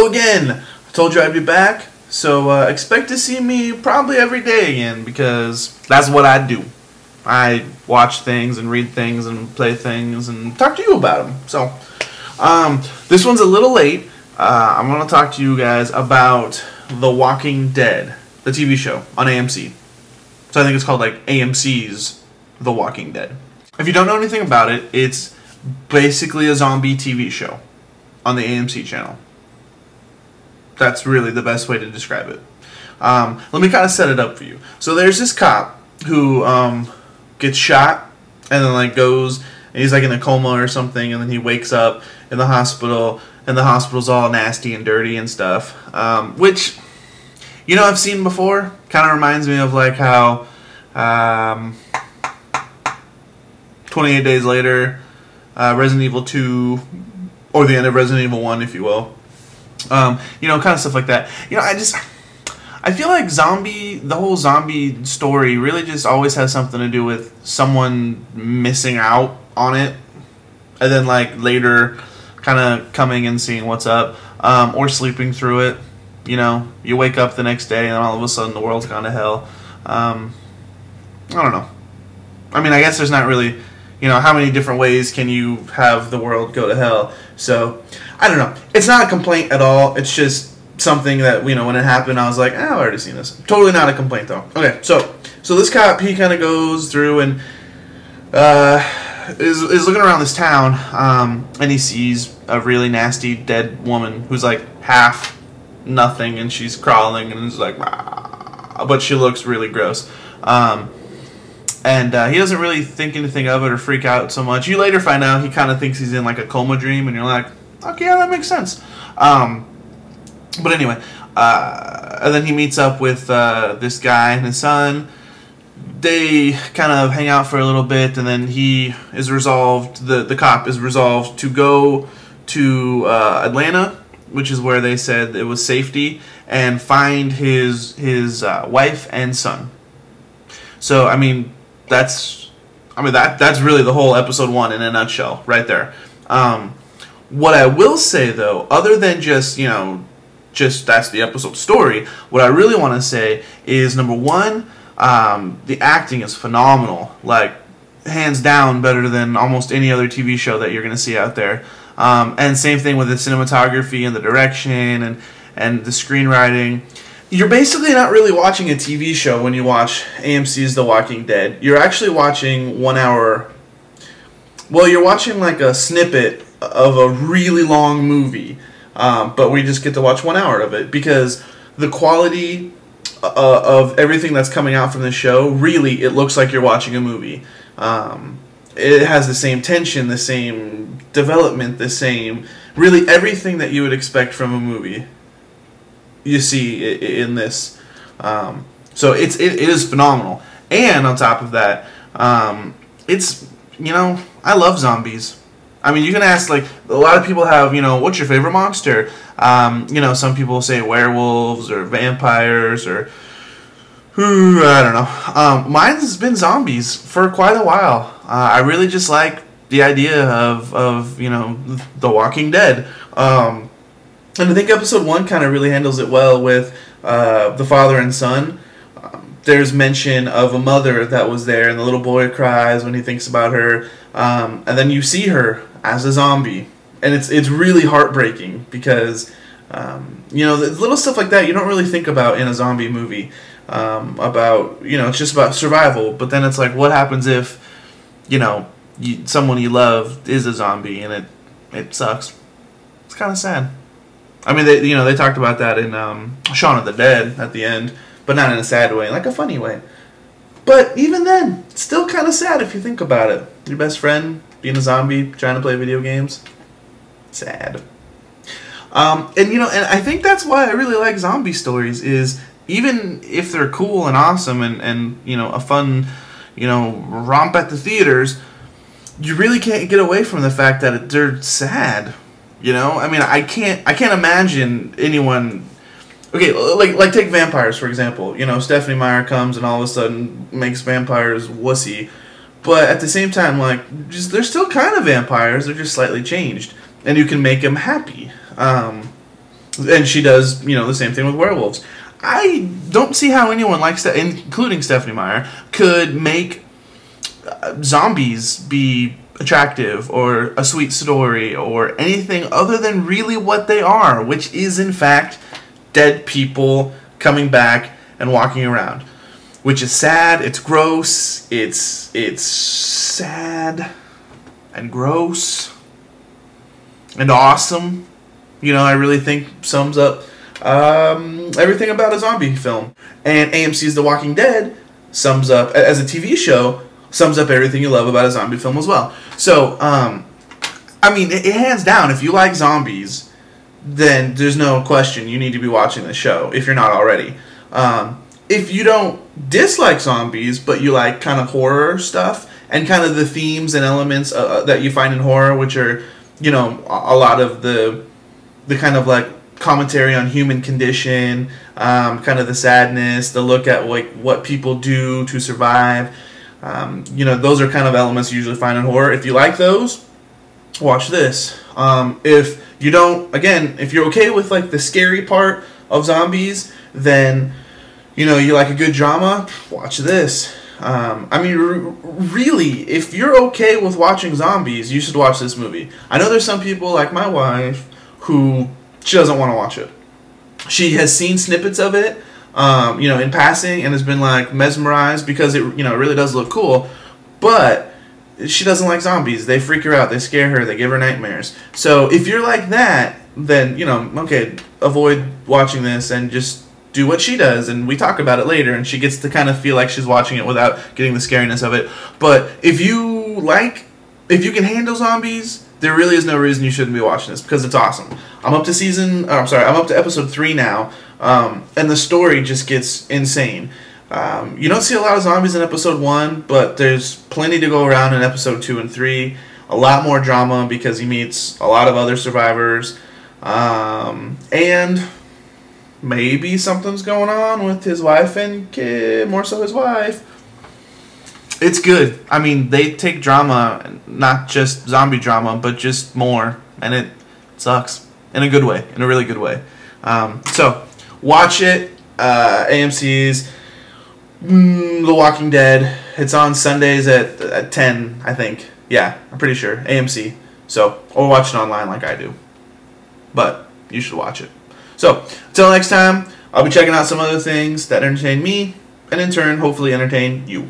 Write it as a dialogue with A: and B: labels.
A: Hello again! I told you I'd be back, so expect to see me probably every day again, because that's what I do. I watch things and read things and play things and talk to you about them. So, this one's a little late. I'm going to talk to you guys about The Walking Dead, the TV show on AMC. So I think it's called like AMC's The Walking Dead. If you don't know anything about it, it's basically a zombie TV show on the AMC channel. That's really the best way to describe it. Let me kind of set it up for you. So there's this cop who gets shot and then like goes and he's like in a coma or something, and then he wakes up in the hospital and the hospital's all nasty and dirty and stuff, which, you know, I've seen before. Kind of reminds me of like how 28 Days Later, Resident Evil 2, or the end of Resident Evil 1, if you will. You know, kind of stuff like that. You know, I feel like the whole zombie story really just always has something to do with someone missing out on it, and then like later kind of coming and seeing what's up, or sleeping through it. You know, you wake up the next day and all of a sudden the world's gone to hell. I don't know. I mean, I guess there's not really, you know, how many different ways can you have the world go to hell? So, I don't know. It's not a complaint at all. It's just something that, you know, when it happened, I was like, I've already seen this. Totally not a complaint, though. Okay, so this cop, he kind of goes through and is looking around this town, and he sees a really nasty dead woman who's like half nothing, and she's crawling, and is like, rah, but she looks really gross. And he doesn't really think anything of it or freak out so much. You later find out he kind of thinks he's in like a coma dream, and you're like, okay, yeah, that makes sense. But anyway, and then he meets up with this guy and his son. They kind of hang out for a little bit, and then he is resolved, the cop is resolved to go to Atlanta, which is where they said it was safety, and find his wife and son. So, I mean, that's really the whole episode 1 in a nutshell, right there. What I will say, though, other than just, you know, just that's the episode story, what I really want to say is, number one, the acting is phenomenal. Like, hands down better than almost any other TV show that you're going to see out there. And same thing with the cinematography and the direction and the screenwriting. You're basically not really watching a TV show when you watch AMC's The Walking Dead. You're actually watching 1 hour... Well, you're watching like a snippet of a really long movie, but we just get to watch 1 hour of it, because the quality of everything that's coming out from the show, really, it looks like you're watching a movie. It has the same tension, the same development, the same... Really, everything that you would expect from a movie you see in this. So it is phenomenal. And on top of that, it's, you know, I love zombies. I mean, you can ask, like, a lot of people have, you know, what's your favorite monster? You know, some people say werewolves or vampires or, I don't know. Mine's been zombies for quite a while. I really just like the idea of you know, The Walking Dead. And I think episode 1 kind of really handles it well with the father and son. There's mention of a mother that was there, and the little boy cries when he thinks about her. And then you see her as a zombie, and it's really heartbreaking, because you know, the little stuff like that you don't really think about in a zombie movie. About, you know, it's just about survival. But then it's like, what happens if, you know, someone you love is a zombie, and it sucks. It's kind of sad. I mean, they talked about that in Shaun of the Dead at the end, but not in a sad way, like a funny way. But even then, it's still kind of sad if you think about it. Your best friend being a zombie, trying to play video games. Sad. And you know, and I think that's why I really like zombie stories, is even if they're cool and awesome and you know, a fun, you know, romp at the theaters, you really can't get away from the fact that they're sad. You know, I mean, I can't imagine anyone. Okay, like take vampires for example. You know, Stephanie Meyer comes and all of a sudden makes vampires wussy, but at the same time, like, they're still kind of vampires. They're just slightly changed, and you can make them happy. And she does, you know, the same thing with werewolves. I don't see how anyone likes that, including Stephanie Meyer, could make zombies be attractive or a sweet story or anything other than really what they are, which is in fact dead people coming back and walking around. Which is sad, it's gross, it's sad and gross and awesome. You know, I really think sums up everything about a zombie film. And AMC's The Walking Dead sums up, as a TV show, sums up everything you love about a zombie film as well. So, I mean, hands down, if you like zombies, then there's no question you need to be watching this show, if you're not already. If you don't dislike zombies, but you like kind of horror stuff, and kind of the themes and elements that you find in horror, which are, you know, a lot of the kind of like commentary on human condition, kind of the sadness, the look at like what people do to survive. You know, those are kind of elements you usually find in horror. If you like those, watch this. If you don't, again, if you're okay with like the scary part of zombies, then, you know, you like a good drama, watch this. I mean, really, if you're okay with watching zombies, you should watch this movie. I know there's some people, like my wife, who she doesn't want to watch it. She has seen snippets of it, you know, in passing, and has been like mesmerized because it, you know, it really does look cool. But she doesn't like zombies. They freak her out. They scare her. They give her nightmares. So if you're like that, then, you know, okay, avoid watching this and just do what she does, and we talk about it later, and she gets to kind of feel like she's watching it without getting the scariness of it. But if you can handle zombies, there really is no reason you shouldn't be watching this, because it's awesome. I'm up to episode 3 now, and the story just gets insane. You don't see a lot of zombies in episode 1, but there's plenty to go around in episode 2 and 3. A lot more drama because he meets a lot of other survivors, and maybe something's going on with his wife and kid, more so his wife. It's good. I mean, they take drama, not just zombie drama, but just more, and it sucks in a good way, in a really good way. So, watch it. AMC's The Walking Dead. It's on Sundays at 10, I think. Yeah, I'm pretty sure. AMC. So, or watch it online like I do. But you should watch it. So, until next time, I'll be checking out some other things that entertain me, and in turn, hopefully entertain you.